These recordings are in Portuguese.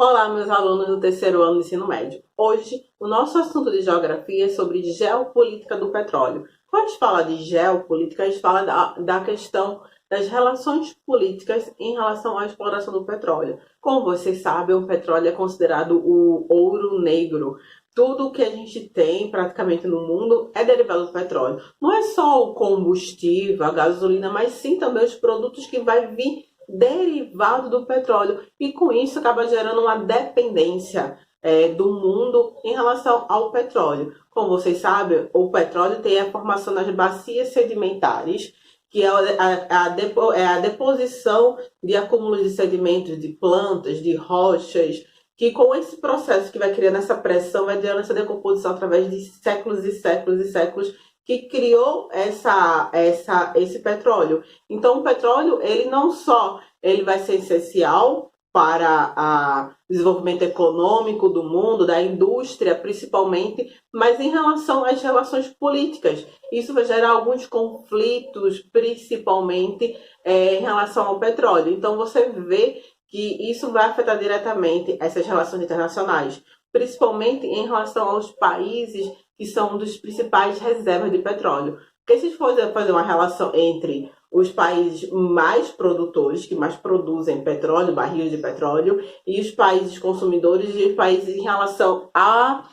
Olá, meus alunos do terceiro ano do ensino médio. Hoje, o nosso assunto de geografia é sobre geopolítica do petróleo. Quando a gente fala de geopolítica, a gente fala da questão das relações políticas em relação à exploração do petróleo. Como vocês sabem, o petróleo é considerado o ouro negro. Tudo que a gente tem praticamente no mundo é derivado do petróleo. Não é só o combustível, a gasolina, mas sim também os produtos que vai vir derivado do petróleo, e com isso acaba gerando uma dependência do mundo em relação ao petróleo. Como vocês sabem, o petróleo tem a formação das bacias sedimentares, que é a deposição de acúmulos de sedimentos de plantas, de rochas, que com esse processo que vai criando essa pressão, vai gerando essa decomposição através de séculos e séculos e séculos, que criou esse petróleo. Então, o petróleo, ele não só ele vai ser essencial para o desenvolvimento econômico do mundo, da indústria principalmente, mas em relação às relações políticas. Isso vai gerar alguns conflitos, principalmente em relação ao petróleo. Então, você vê que isso vai afetar diretamente essas relações internacionais, principalmente em relação aos países que são um dos principais reservas de petróleo. Porque se a gente for fazer uma relação entre os países mais produtores, que mais produzem petróleo, barris de petróleo, e os países consumidores e os países em relação à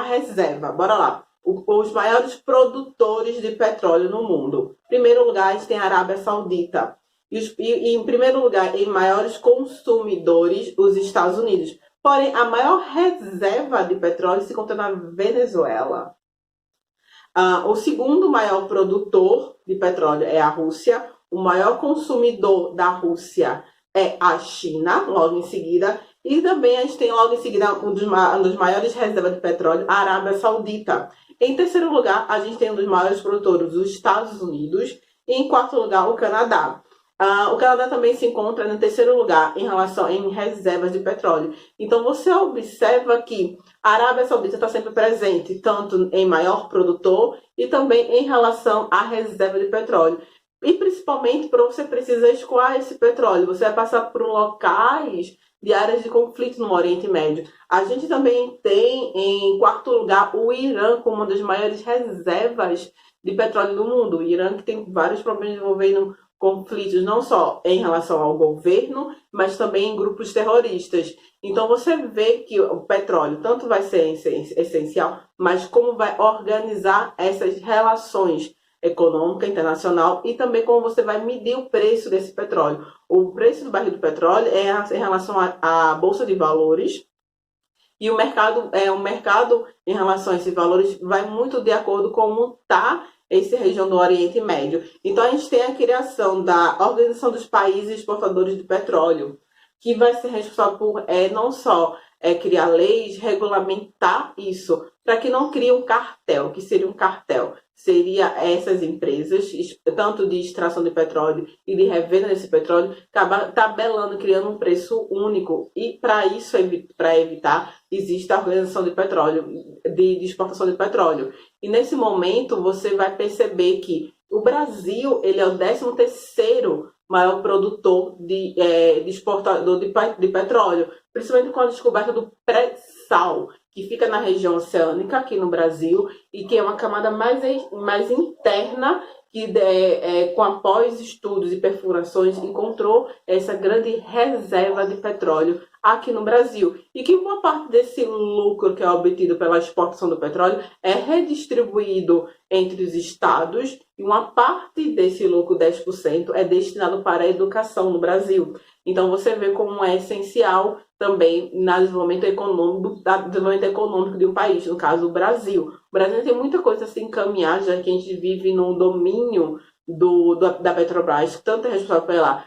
reserva. Bora lá. Os maiores produtores de petróleo no mundo. Em primeiro lugar, a gente tem a Arábia Saudita. E em primeiro lugar, em maiores consumidores, os Estados Unidos. Porém, a maior reserva de petróleo se encontra na Venezuela. O segundo maior produtor de petróleo é a Rússia. O maior consumidor da Rússia é a China, logo em seguida. E também a gente tem logo em seguida um dos maiores reservas de petróleo, a Arábia Saudita. Em terceiro lugar, a gente tem um dos maiores produtores, os Estados Unidos. E em quarto lugar, o Canadá. O Canadá também se encontra no terceiro lugar em reservas de petróleo. Então, você observa que a Arábia Saudita está sempre presente, tanto em maior produtor e também em relação à reserva de petróleo. E principalmente para você precisar escoar esse petróleo, você vai passar por locais de áreas de conflito no Oriente Médio. A gente também tem, em quarto lugar, o Irã como uma das maiores reservas de petróleo do mundo. O Irã que tem vários problemas envolvendo conflitos não só em relação ao governo, mas também em grupos terroristas. Então você vê que o petróleo tanto vai ser essencial, mas como vai organizar essas relações econômica internacional e também como você vai medir o preço desse petróleo. O preço do barril do petróleo é em relação à bolsa de valores, e o mercado em relação a esses valores vai muito de acordo com como está essa região do Oriente Médio. Então, a gente tem a criação da Organização dos Países Exportadores de Petróleo, que vai ser responsável por não só criar leis, regulamentar isso, para que não crie um cartel. O que seria um cartel? Seria essas empresas, tanto de extração de petróleo e de revenda desse petróleo, tabelando, criando um preço único. E para isso, para evitar, existe a Organização de Petróleo, de exportação de petróleo. E nesse momento, você vai perceber que o Brasil ele é o 13º maior produtor exportador de petróleo, principalmente com a descoberta do pré-sal, que fica na região oceânica aqui no Brasil e que é uma camada mais interna que com após estudos e perfurações encontrou essa grande reserva de petróleo aqui no Brasil, e que uma parte desse lucro que é obtido pela exportação do petróleo é redistribuído entre os estados, e uma parte desse lucro, 10%, é destinado para a educação no Brasil. Então você vê como é essencial também no desenvolvimento econômico de um país, no caso o Brasil. O Brasil tem muita coisa a se encaminhar, já que a gente vive num domínio da Petrobras, tanto é responsável pela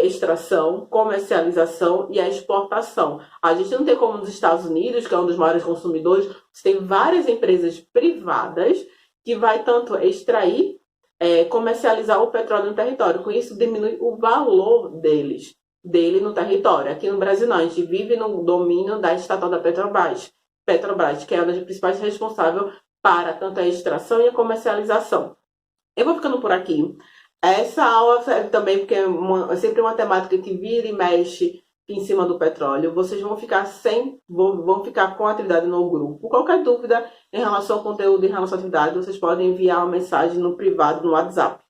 extração, comercialização e a exportação. A gente não tem como nos Estados Unidos, que é um dos maiores consumidores, você tem várias empresas privadas que vai tanto extrair, comercializar o petróleo no território. Com isso, diminui o valor dele no território. Aqui no Brasil, não. A gente vive no domínio da estatal da Petrobras, que é uma das principais responsáveis para tanto a extração e a comercialização. Eu vou ficando por aqui. Essa aula serve também porque é sempre uma temática que vira e mexe em cima do petróleo. Vocês vão ficar vão ficar com a atividade no grupo. Qualquer dúvida em relação ao conteúdo, em relação à atividade, vocês podem enviar uma mensagem no privado, no WhatsApp.